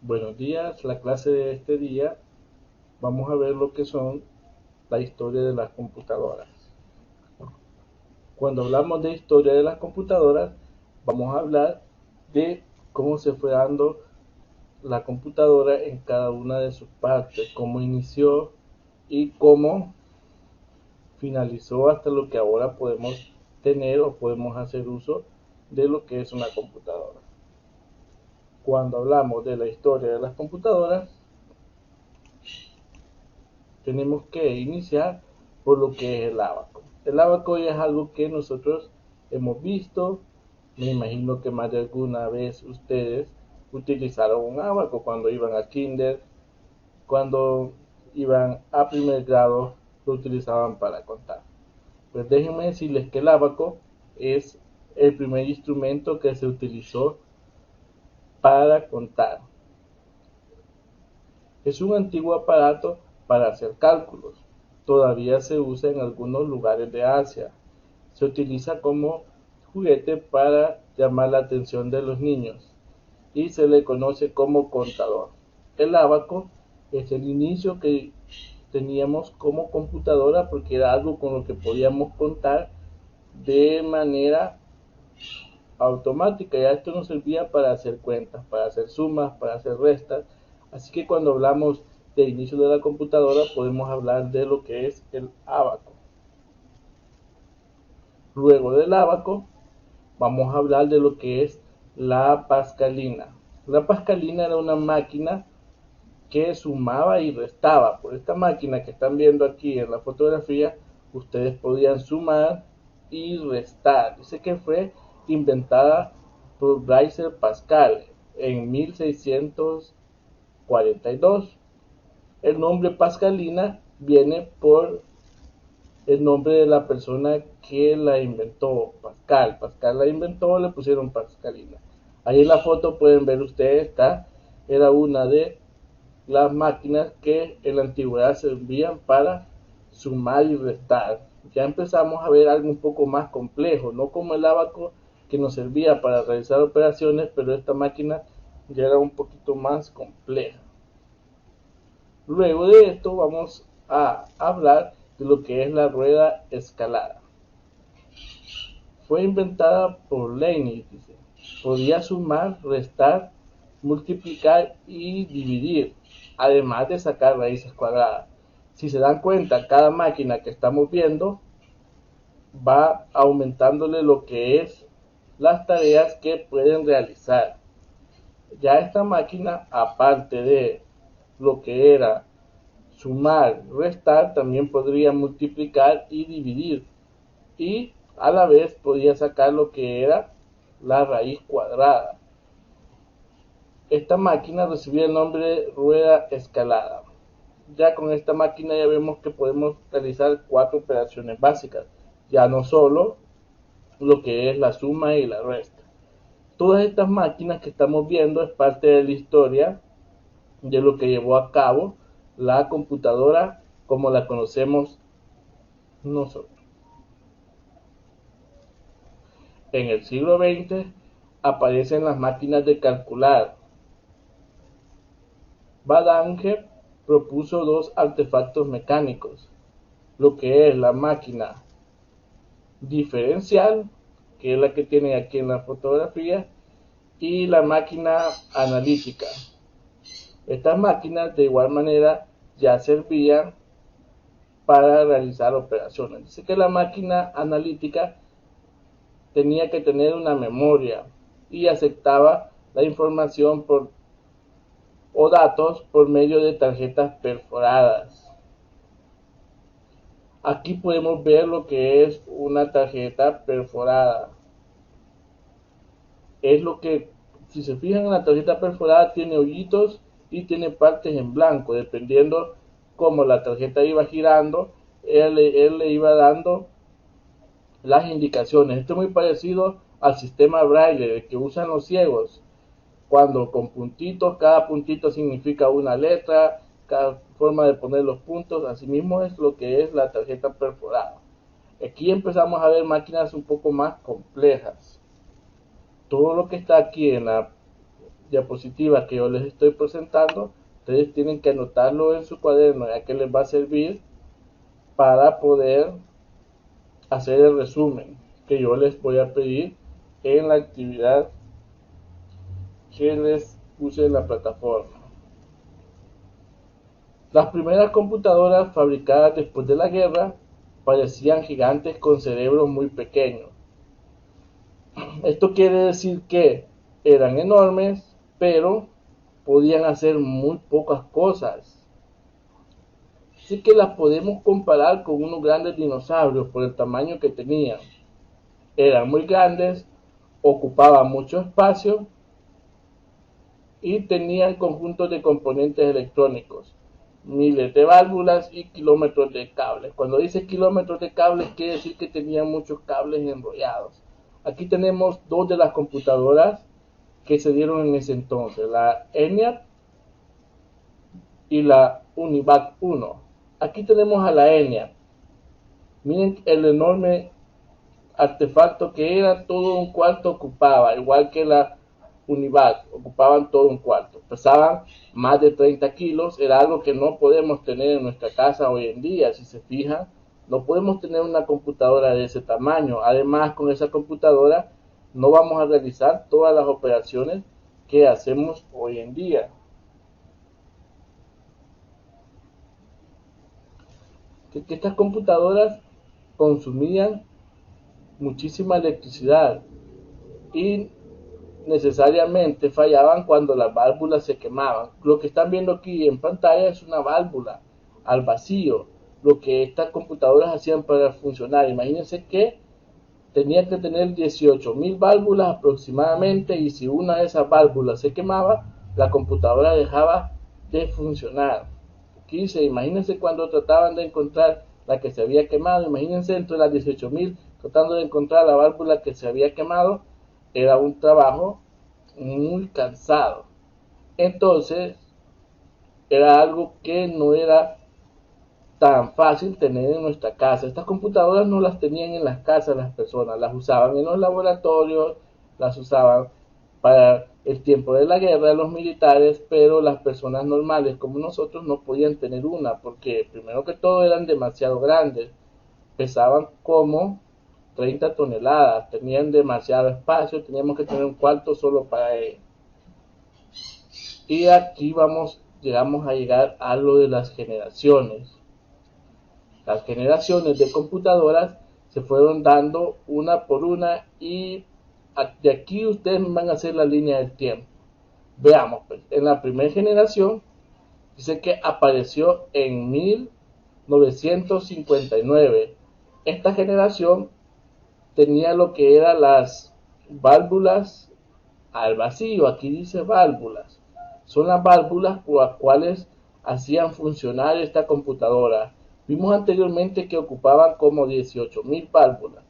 Buenos días, la clase de este día vamos a ver lo que son la historia de las computadoras. Cuando hablamos de historia de las computadoras, vamos a hablar de cómo se fue dando la computadora en cada una de sus partes, cómo inició y cómo finalizó hasta lo que ahora podemos tener o podemos hacer uso de lo que es una computadora. Cuando hablamos de la historia de las computadoras, tenemos que iniciar por lo que es el abaco. El abaco es algo que nosotros hemos visto. Me imagino que más de alguna vez ustedes utilizaron un abaco cuando iban a kinder, cuando iban a primer grado, lo utilizaban para contar. Pues déjenme decirles que el abaco es el primer instrumento que se utilizó para contar. Es un antiguo aparato para hacer cálculos. Todavía se usa en algunos lugares de Asia. Se utiliza como juguete para llamar la atención de los niños y se le conoce como contador. El abaco es el inicio que teníamos como computadora porque era algo con lo que podíamos contar de manera automática. Ya esto nos servía para hacer cuentas, para hacer sumas, para hacer restas. Así que cuando hablamos del inicio de la computadora podemos hablar de lo que es el abaco. Luego del abaco vamos a hablar de lo que es la pascalina. La pascalina era una máquina que sumaba y restaba. Por esta máquina que están viendo aquí en la fotografía, ustedes podían sumar y restar. Dice que fue inventada por Blaise Pascal en 1642. El nombre Pascalina viene por el nombre de la persona que la inventó, Pascal. Pascal la inventó, le pusieron Pascalina. Ahí en la foto pueden ver ustedes, era una de las máquinas que en la antigüedad servían para sumar y restar. Ya empezamos a ver algo un poco más complejo, no como el abaco que nos servía para realizar operaciones, pero esta máquina ya era un poquito más compleja. Luego de esto vamos a hablar de lo que es la rueda escalada. Fue inventada por Leibniz, dice. Podía sumar, restar, multiplicar y dividir, además de sacar raíces cuadradas. Si se dan cuenta, cada máquina que estamos viendo va aumentándole lo que es las tareas que pueden realizar. Ya esta máquina, aparte de lo que era sumar, restar, también podría multiplicar y dividir. Y a la vez podía sacar lo que era la raíz cuadrada. Esta máquina recibía el nombre de rueda escalada. Ya con esta máquina ya vemos que podemos realizar 4 operaciones básicas, ya no solo lo que es la suma y la resta. Todas estas máquinas que estamos viendo es parte de la historia de lo que llevó a cabo la computadora como la conocemos nosotros. En el siglo XX aparecen las máquinas de calcular. Babbage propuso dos artefactos mecánicos, lo que es la máquina diferencial, que es la que tienen aquí en la fotografía, y la máquina analítica. Estas máquinas de igual manera ya servían para realizar operaciones. Dice que la máquina analítica tenía que tener una memoria y aceptaba la información o datos por medio de tarjetas perforadas. Aquí podemos ver lo que es una tarjeta perforada. Es lo que, si se fijan en la tarjeta perforada, tiene hoyitos y tiene partes en blanco, dependiendo cómo la tarjeta iba girando, él le iba dando las indicaciones. Esto es muy parecido al sistema braille que usan los ciegos, cuando con puntitos, cada puntito significa una letra, cada forma de poner los puntos. Asimismo es lo que es la tarjeta perforada. Aquí empezamos a ver máquinas un poco más complejas. Todo lo que está aquí en la diapositivas que yo les estoy presentando, ustedes tienen que anotarlo en su cuaderno, ya que les va a servir para poder hacer el resumen que yo les voy a pedir en la actividad que les puse en la plataforma. Las primeras computadoras fabricadas después de la guerra parecían gigantes con cerebros muy pequeños. Esto quiere decir que eran enormes, pero podían hacer muy pocas cosas. Así que las podemos comparar con unos grandes dinosaurios por el tamaño que tenían. Eran muy grandes, ocupaban mucho espacio y tenían conjuntos de componentes electrónicos, miles de válvulas y kilómetros de cables. Cuando dice kilómetros de cables, quiere decir que tenían muchos cables enrollados. Aquí tenemos dos de las computadoras que se dieron en ese entonces, la ENIAC y la UNIVAC 1. Aquí tenemos a la ENIAC. Miren el enorme artefacto que era, todo un cuarto ocupaba, igual que la UNIVAC, ocupaban todo un cuarto, pesaban más de 30 kilos, era algo que no podemos tener en nuestra casa hoy en día. Si se fijan, no podemos tener una computadora de ese tamaño. Además, con esa computadora no vamos a realizar todas las operaciones que hacemos hoy en día. Que estas computadoras consumían muchísima electricidad y necesariamente fallaban cuando las válvulas se quemaban. Lo que están viendo aquí en pantalla es una válvula al vacío, lo que estas computadoras hacían para funcionar. Imagínense que tenía que tener 18.000 válvulas aproximadamente, y si una de esas válvulas se quemaba, la computadora dejaba de funcionar. Aquí dice, imagínense cuando trataban de encontrar la que se había quemado, imagínense entre las 18.000 tratando de encontrar la válvula que se había quemado. Era un trabajo muy cansado. Entonces, era algo que no era tan fácil tener en nuestra casa. Estas computadoras no las tenían en las casas las personas, las usaban en los laboratorios, las usaban para el tiempo de la guerra de los militares, pero las personas normales como nosotros no podían tener una, porque primero que todo eran demasiado grandes, pesaban como 30 toneladas, tenían demasiado espacio, teníamos que tener un cuarto solo para ellos. Y aquí llegamos a llegar a lo de las generaciones. Las generaciones de computadoras se fueron dando una por una, y de aquí ustedes van a hacer la línea del tiempo. Veamos, pues, en la primera generación dice que apareció en 1959. Esta generación tenía lo que eran las válvulas al vacío. Aquí dice válvulas. Son las válvulas por las cuales hacían funcionar esta computadora. Vimos anteriormente que ocupaban como 18.000 válvulas.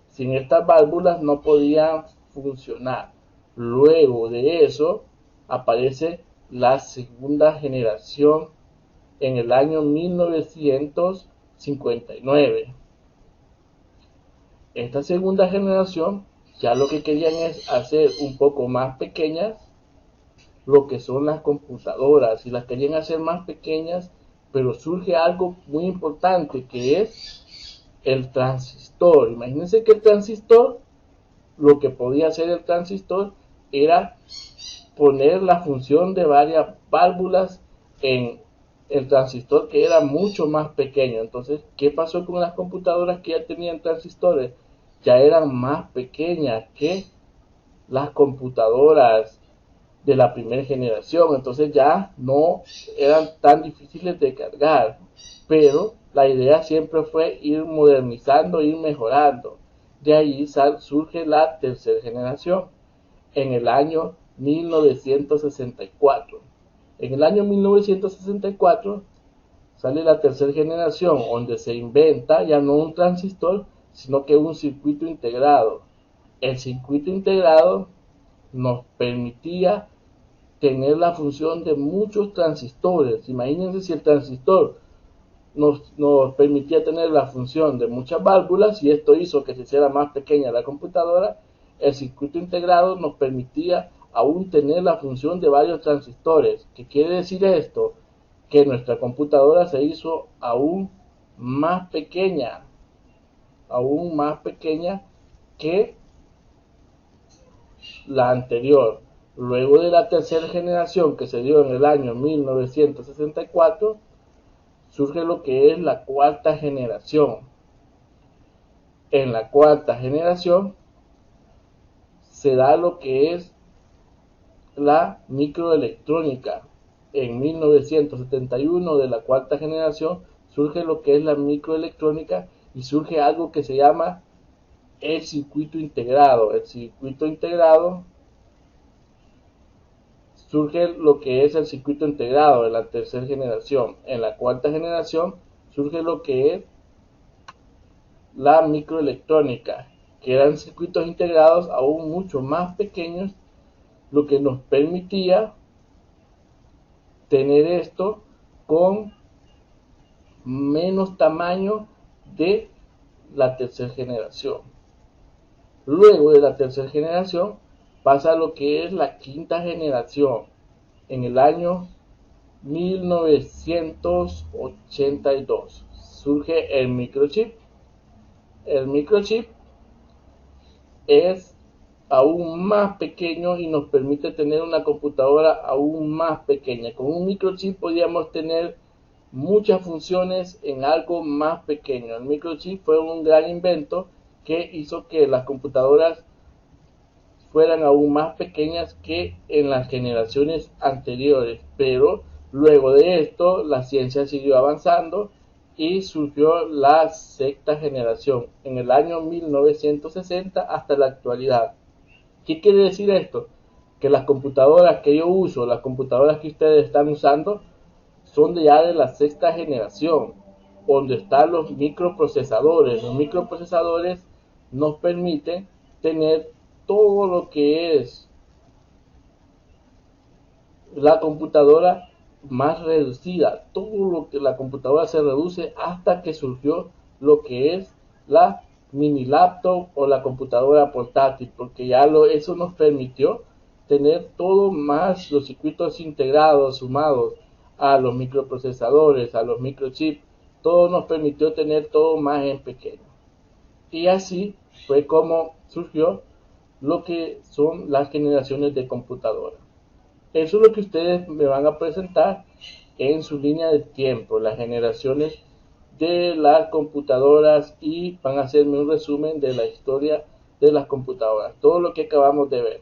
Sin estas válvulas no podían funcionar. Luego de eso aparece la segunda generación en el año 1959. Esta segunda generación ya lo que querían es hacer un poco más pequeñas lo que son las computadoras, y las querían hacer más pequeñas, pero surge algo muy importante, que es el transistor. Imagínense que el transistor, lo que podía hacer el transistor era poner la función de varias válvulas en el transistor, que era mucho más pequeño. Entonces, ¿qué pasó con las computadoras que ya tenían transistores? Ya eran más pequeñas que las computadoras de la primera generación, entonces ya no eran tan difíciles de cargar, pero la idea siempre fue ir modernizando, ir mejorando. De ahí surge la tercera generación en el año 1964. En el año 1964 sale la tercera generación, donde se inventa ya no un transistor, sino que un circuito integrado. El circuito integrado nos permitía tener la función de muchos transistores. Imagínense si el transistor nos permitía tener la función de muchas válvulas, y esto hizo que se hiciera más pequeña la computadora. El circuito integrado nos permitía aún tener la función de varios transistores. ¿Qué quiere decir esto? Que nuestra computadora se hizo más pequeña, aún más pequeña que la anterior. Luego de la tercera generación, que se dio en el año 1964, surge lo que es la cuarta generación. En la cuarta generación se da lo que es la microelectrónica. En 1971, de la cuarta generación, surge lo que es la microelectrónica y surge algo que se llama el circuito integrado. El circuito integrado surge lo que es el circuito integrado de la tercera generación. En la cuarta generación surge lo que es la microelectrónica, que eran circuitos integrados aún mucho más pequeños, lo que nos permitía tener esto con menos tamaño de la tercera generación. Luego de la tercera generación pasa lo que es la quinta generación. En el año 1982 surge el microchip. El microchip es aún más pequeño y nos permite tener una computadora aún más pequeña. Con un microchip podíamos tener muchas funciones en algo más pequeño. El microchip fue un gran invento que hizo que las computadoras fueran aún más pequeñas que en las generaciones anteriores, pero luego de esto la ciencia siguió avanzando y surgió la sexta generación en el año 1960 hasta la actualidad. ¿Qué quiere decir esto? Que las computadoras que yo uso, las computadoras que ustedes están usando, son ya de la sexta generación, donde están los microprocesadores. Los microprocesadores nos permiten tener todo lo que es la computadora más reducida. Todo lo que la computadora se reduce hasta que surgió lo que es la mini laptop o la computadora portátil, porque ya eso nos permitió tener todo más los circuitos integrados sumados a los microprocesadores, a los microchips. Todo nos permitió tener todo más en pequeño. Y así fue como surgió lo que son las generaciones de computadoras. Eso es lo que ustedes me van a presentar en su línea de tiempo, las generaciones de las computadoras, y van a hacerme un resumen de la historia de las computadoras, todo lo que acabamos de ver.